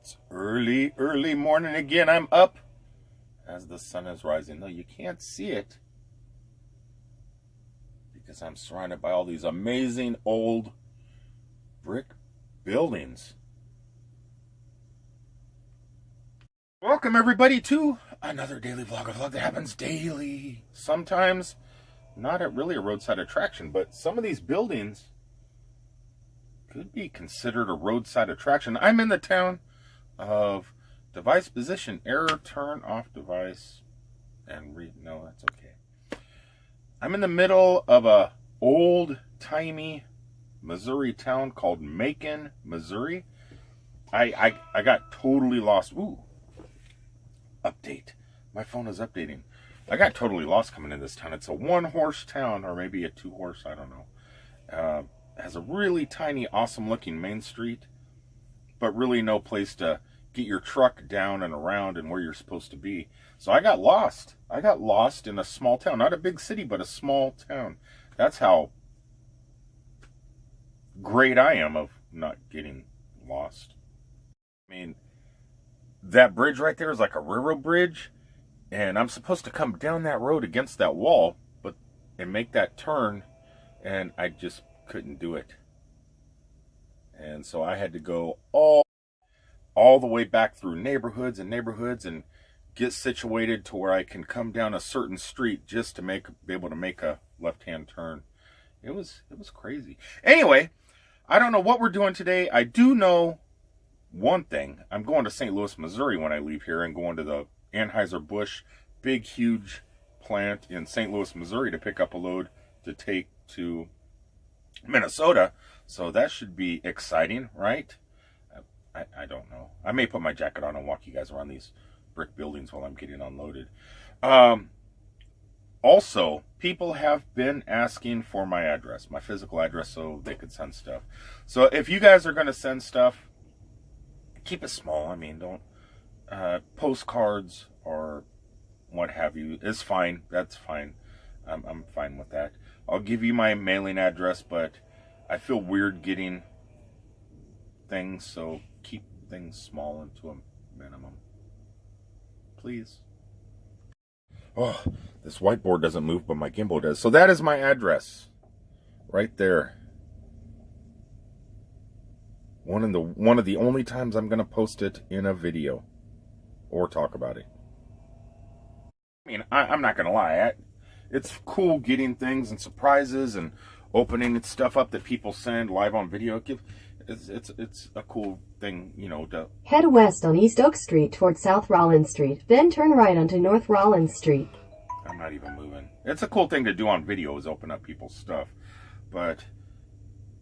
It's early, early morning again. I'm up as the sun is rising. Though you can't see it because I'm surrounded by all these amazing old brick buildings. Welcome everybody to another daily vlog, a vlog that happens daily. Sometimes not really a roadside attraction, but some of these buildings could be considered a roadside attraction. I'm in the town of device position, error, turn off device, and read. No, that's okay. I'm in the middle of a old-timey Missouri town called Macon, Missouri. I got totally lost. Ooh, update. My phone is updating. I got totally lost coming in this town. It's a one-horse town, or maybe a two-horse, I don't know. Has a really tiny, awesome-looking main street, but really no place to get your truck down and around and where you're supposed to be. So I got lost. I got lost in a small town. Not a big city, but a small town. That's how great I am of not getting lost. I mean, that bridge right there is like a railroad bridge, and I'm supposed to come down that road against that wall, and make that turn, and I just couldn't do it. And so I had to go all the way back through neighborhoods and get situated to where I can come down a certain street just to be able to make a left-hand turn. It was crazy. Anyway, I don't know what we're doing today. I do know one thing. I'm going to St. Louis, Missouri when I leave here, and going to the Anheuser-Busch big, huge plant in St. Louis, Missouri to pick up a load to take to Minnesota. So that should be exciting, right? I don't know. I may put my jacket on and walk you guys around these brick buildings while I'm getting unloaded. Also, people have been asking for my address, my physical address, so they could send stuff. So if you guys are going to send stuff, keep it small. I mean, don't postcards or what have you is fine. That's fine. I'm fine with that. I'll give you my mailing address, but I feel weird getting things, so keep things small and to a minimum, please. Oh, this whiteboard doesn't move, but my gimbal does. So that is my address right there. One of the only times I'm going to post it in a video or talk about it. I mean, I'm not going to lie. It's cool getting things and surprises and opening stuff up that people send live on video. It's a cool thing, you know. To head west on East Oak Street toward South Rollins Street, then turn right onto North Rollins Street. I'm not even moving. It's a cool thing to do on video, is open up people's stuff. But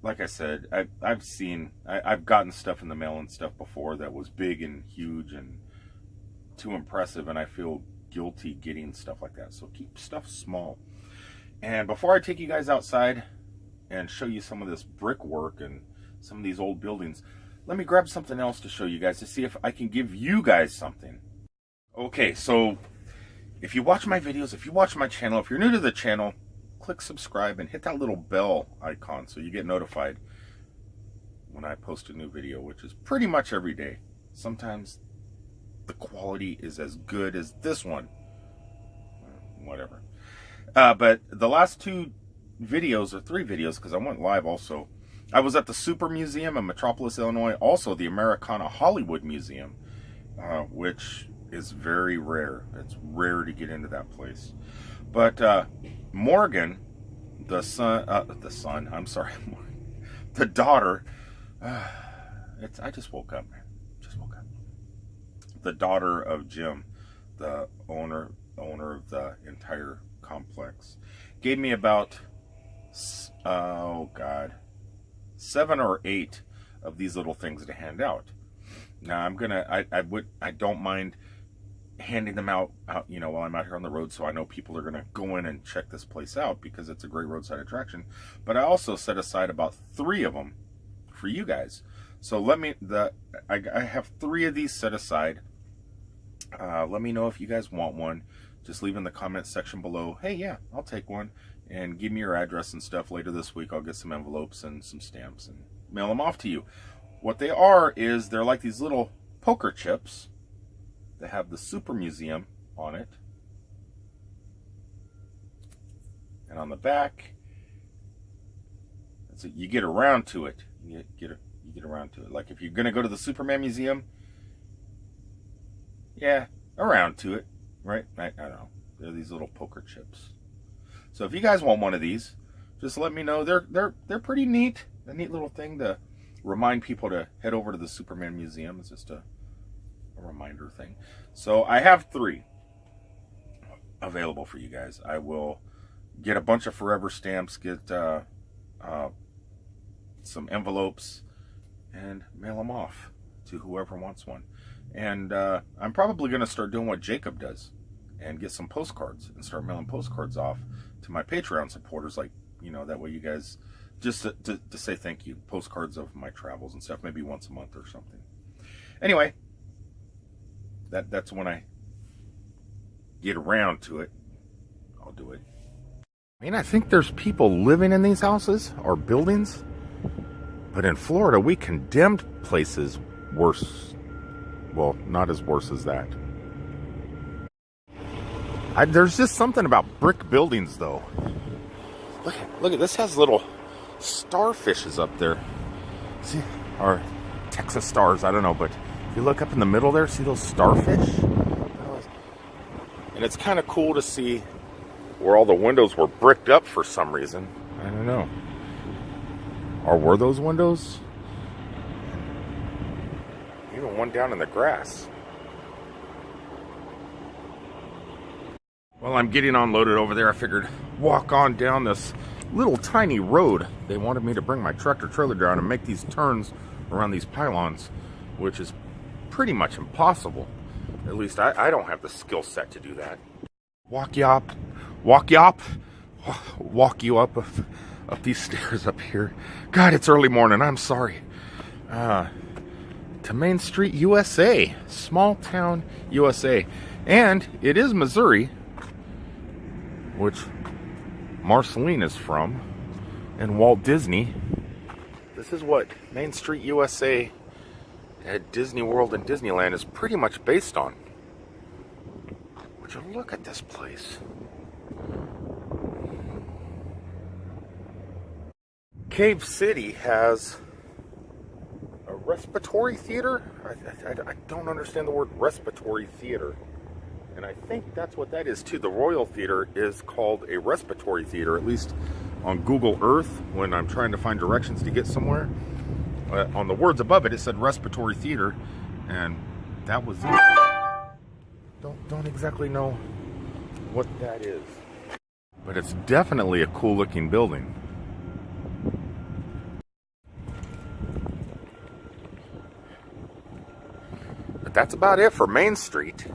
like I said, I've gotten stuff in the mail and stuff before that was big and huge and too impressive, and I feel guilty getting stuff like that. So keep stuff small. And before I take you guys outside and show you some of this brickwork and some of these old buildings, let me grab something else to show you guys to see if I can give you guys something. Okay, so if you watch my videos, if you watch my channel, if you're new to the channel, click subscribe and hit that little bell icon so you get notified when I post a new video, which is pretty much every day. Sometimes the quality is as good as this one. Whatever. But the last two videos, or three videos, because I went live also, I was at the Super Museum in Metropolis, Illinois, also the Americana Hollywood Museum, which is very rare. It's rare to get into that place. But Morgan, the daughter, I just woke up, man. The daughter of Jim, the owner of the entire complex, gave me about 7 or 8 of these little things to hand out. Now I don't mind handing them out, you know, while I'm out here on the road, so I know people are gonna go in and check this place out because it's a great roadside attraction. But I also set aside about 3 of them for you guys. So I have 3 of these set aside. Let me know if you guys want one. Just leave in the comment section below, hey, yeah, I'll take one, and give me your address and stuff. Later this week I'll get some envelopes and some stamps and mail them off to you. What they are is they're like these little poker chips that have the Super Museum on it. And on the back, so you get around to it. You get around to it. Like if you're going to go to the Superman Museum, yeah, around to it, right? I don't know. They're these little poker chips. So if you guys want one of these, just let me know. They're pretty neat. A neat little thing to remind people to head over to the Superman Museum. It's just a reminder thing. So I have 3 available for you guys. I will get a bunch of forever stamps, get some envelopes, and mail them off to whoever wants one. And I'm probably going to start doing what Jacob does and get some postcards and start mailing postcards off to my Patreon supporters. Like, you know, that way you guys, just to say thank you, postcards of my travels and stuff, maybe once a month or something. Anyway, that's when I get around to it, I'll do it. I mean, I think there's people living in these houses or buildings, but in Florida, we condemned places worse. Well, not as worse as that. There's just something about brick buildings, though. Look at this. Has little starfishes up there. See, or Texas stars, I don't know, but if you look up in the middle there, see those starfish? And it's kind of cool to see where all the windows were bricked up for some reason. I don't know. Or were those windows? Even one down in the grass. Well, I'm getting unloaded over there. I figured walk on down this little tiny road. They wanted me to bring my tractor trailer down and make these turns around these pylons, which is pretty much impossible. At least I don't have the skill set to do that. Walk you up these stairs up here. God, it's early morning. I'm sorry. To Main Street, USA. Small town, USA. And it is Missouri, which Marceline is from, and Walt Disney. This is what Main Street, USA at Disney World and Disneyland is pretty much based on. Would you look at this place? Cave City has a respiratory theater. I don't understand the word respiratory theater. And I think that's what that is too. The Royal Theater is called a respiratory theater, at least on Google Earth when I'm trying to find directions to get somewhere. On the words above it, it said respiratory theater, and that was it. Don't exactly know what that is, but it's definitely a cool looking building. But that's about it for Main Street.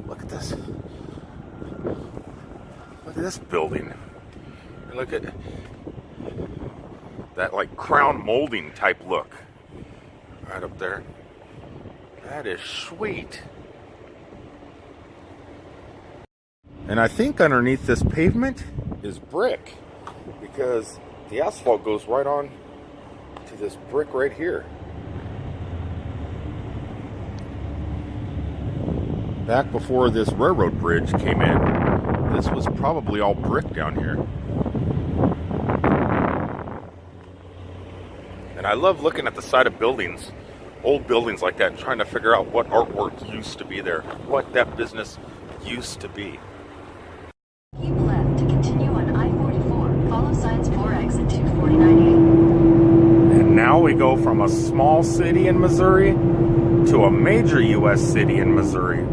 Look at this. Look at this building. And look at that, like crown molding type look right up there. That is sweet. And I think underneath this pavement is brick, because the asphalt goes right on to this brick right here. Back before this railroad bridge came in, this was probably all brick down here. And I love looking at the side of buildings, old buildings like that, and trying to figure out what artwork used to be there, what that business used to be. Keep left to continue on I-44. Follow signs 4X and 249A. And now we go from a small city in Missouri to a major U.S. city in Missouri.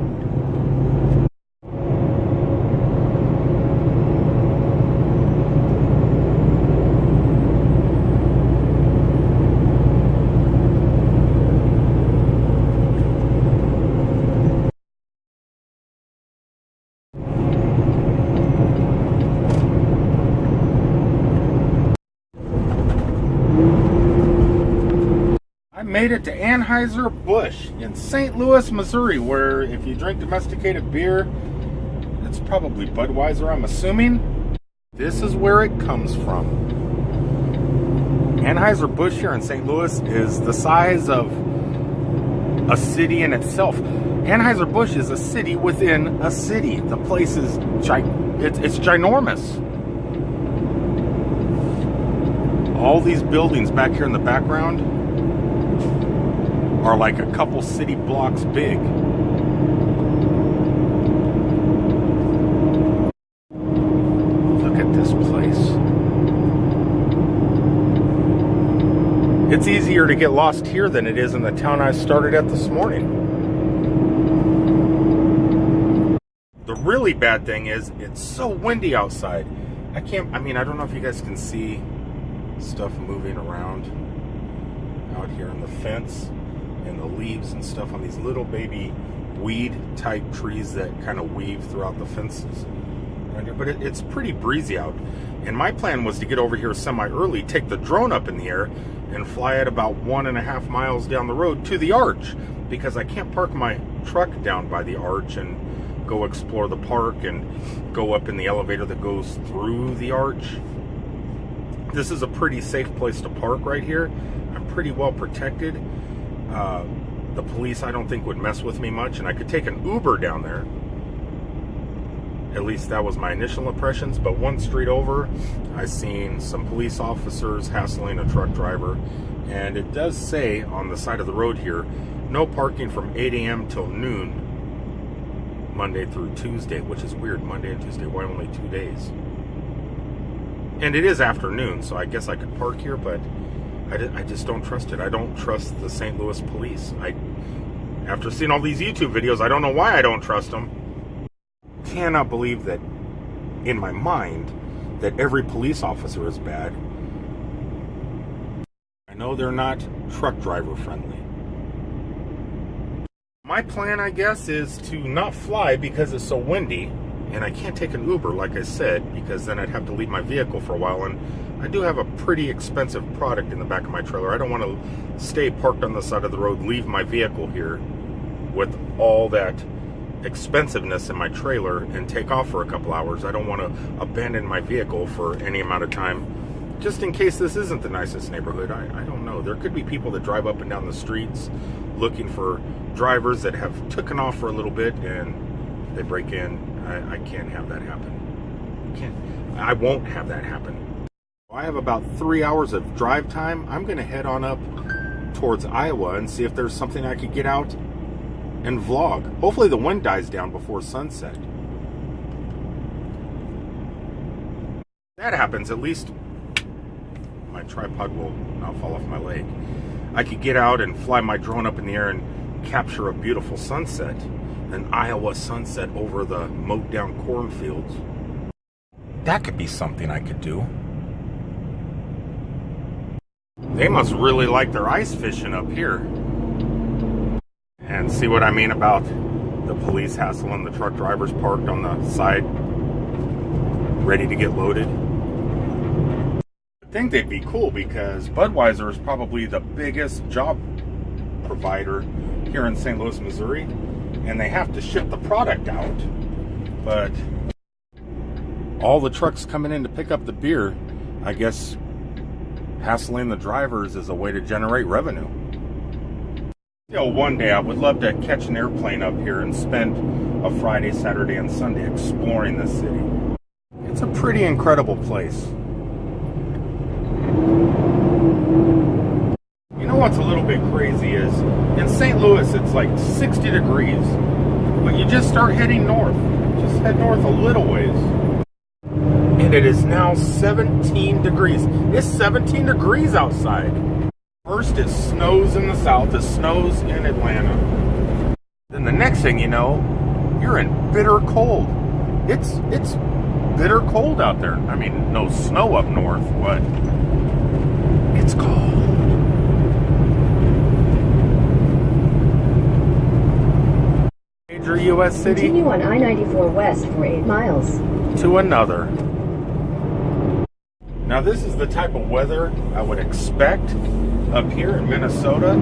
I made it to Anheuser-Busch in St. Louis, Missouri, where if you drink domesticated beer, it's probably Budweiser, I'm assuming. This is where it comes from. Anheuser-Busch here in St. Louis is the size of a city in itself. Anheuser-Busch is a city within a city. The place is it's ginormous. All these buildings back here in the background are like a couple city blocks big. Look at this place. It's easier to get lost here than it is in the town I started at this morning. The really bad thing is it's so windy outside. I don't know if you guys can see stuff moving around out here on the fence and the leaves and stuff on these little baby weed type trees that kind of weave throughout the fences. But it's pretty breezy out. And my plan was to get over here semi-early, take the drone up in the air, and fly it about 1.5 miles down the road to the arch, because I can't park my truck down by the arch and go explore the park and go up in the elevator that goes through the arch. This is a pretty safe place to park right here. I'm pretty well protected. The police, I don't think, would mess with me much, and I could take an Uber down there. At least that was my initial impressions. But one street over, I seen some police officers hassling a truck driver, and it does say on the side of the road here, no parking from 8 a.m. till noon, Monday through Tuesday, which is weird. Monday and Tuesday, why only 2 days? And it is afternoon, so I guess I could park here, but I just don't trust it. I don't trust the St. Louis police. After seeing all these YouTube videos, I don't know why I don't trust them. Cannot believe that in my mind that every police officer is bad. I know they're not truck driver friendly. My plan, I guess, is to not fly because it's so windy, and I can't take an Uber, like I said, because then I'd have to leave my vehicle for a while, and I do have a pretty expensive product in the back of my trailer. I don't want to stay parked on the side of the road, leave my vehicle here with all that expensiveness in my trailer and take off for a couple hours. I don't want to abandon my vehicle for any amount of time, just in case this isn't the nicest neighborhood. I don't know. There could be people that drive up and down the streets looking for drivers that have taken off for a little bit and they break in. I can't have that happen. I won't have that happen. I have about 3 hours of drive time. I'm going to head on up towards Iowa and see if there's something I could get out and vlog. Hopefully the wind dies down before sunset. If that happens, at least my tripod will not fall off my leg. I could get out and fly my drone up in the air and capture a beautiful sunset. An Iowa sunset over the mowed down cornfields. That could be something I could do. They must really like their ice fishing up here. And see what I mean about the police hassling the truck drivers parked on the side, ready to get loaded. I think they'd be cool because Budweiser is probably the biggest job provider here in St. Louis, Missouri, and they have to ship the product out. But all the trucks coming in to pick up the beer, I guess hassling the drivers is a way to generate revenue. You know, one day I would love to catch an airplane up here and spend a Friday, Saturday, and Sunday exploring the city. It's a pretty incredible place. You know what's a little bit crazy is, in St. Louis it's like 60 degrees, but you just start heading north. Just head north a little ways. And it is now 17 degrees. It's 17 degrees outside. First it snows in the south, it snows in Atlanta. Then the next thing you know, you're in bitter cold. It's bitter cold out there. I mean, no snow up north, but it's cold. Major U.S. city. Continue on I-94 west for 8 miles. To another. Now this is the type of weather I would expect up here in Minnesota,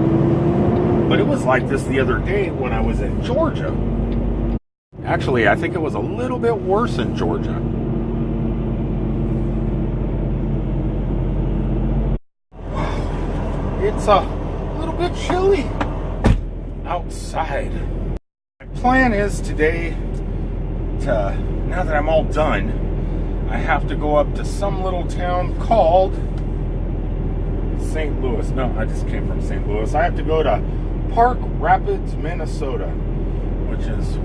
but it was like this the other day when I was in Georgia. Actually, I think it was a little bit worse in Georgia. It's a little bit chilly. outside. My plan is today to, now that I'm all done, I have to go up to some little town called St. Louis. No, I just came from St. Louis. I have to go to Park Rapids, Minnesota, which is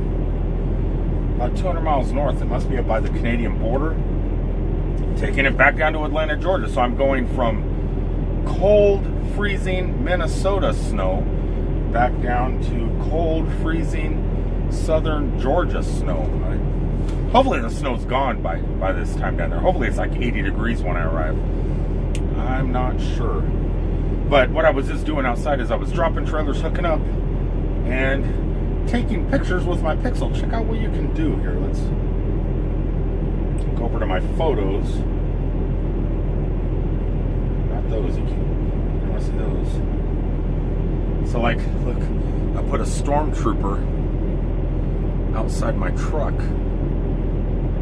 about 200 miles north. It must be up by the Canadian border. Taking it back down to Atlanta, Georgia. So I'm going from cold, freezing Minnesota snow back down to cold, freezing southern Georgia snow. Hopefully the snow's gone by this time down there. Hopefully it's like 80 degrees when I arrive. I'm not sure. But what I was just doing outside is I was dropping trailers, hooking up, and taking pictures with my Pixel. Check out what you can do here. Let's go over to my photos. Not those. You don't want to see those. So like, look, I put a stormtrooper outside my truck.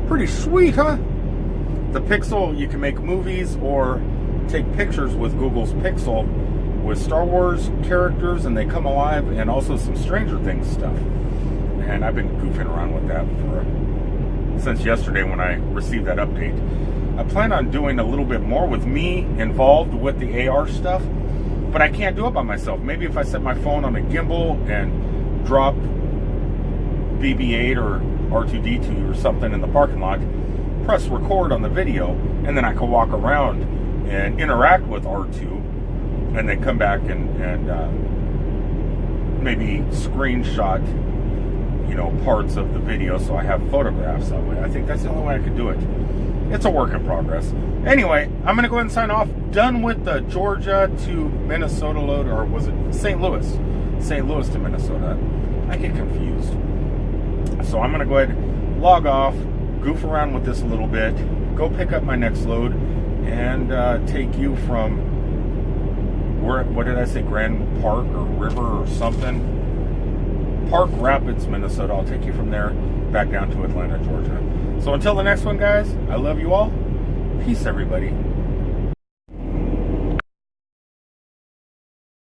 Pretty sweet, huh? The Pixel, you can make movies or take pictures with Google's Pixel with Star Wars characters, and they come alive, and also some Stranger Things stuff. And I've been goofing around with that since yesterday when I received that update. I plan on doing a little bit more with me involved with the AR stuff, but I can't do it by myself. Maybe if I set my phone on a gimbal and drop BB-8 or R2-D2 or something in the parking lot, press record on the video, and then I can walk around and interact with R2, and then come back and maybe screenshot, you know, parts of the video so I have photographs that way. I think that's the only way I could do it. It's a work in progress. Anyway, I'm going to go ahead and sign off. Done with the Georgia to Minnesota load, or was it St. Louis? St. Louis to Minnesota. I get confused. So I'm going to go ahead and log off, goof around with this a little bit, go pick up my next load, and take you from, where, what did I say, Grand Park or River or something? Park Rapids, Minnesota. I'll take you from there back down to Atlanta, Georgia. So until the next one, guys, I love you all. Peace, everybody.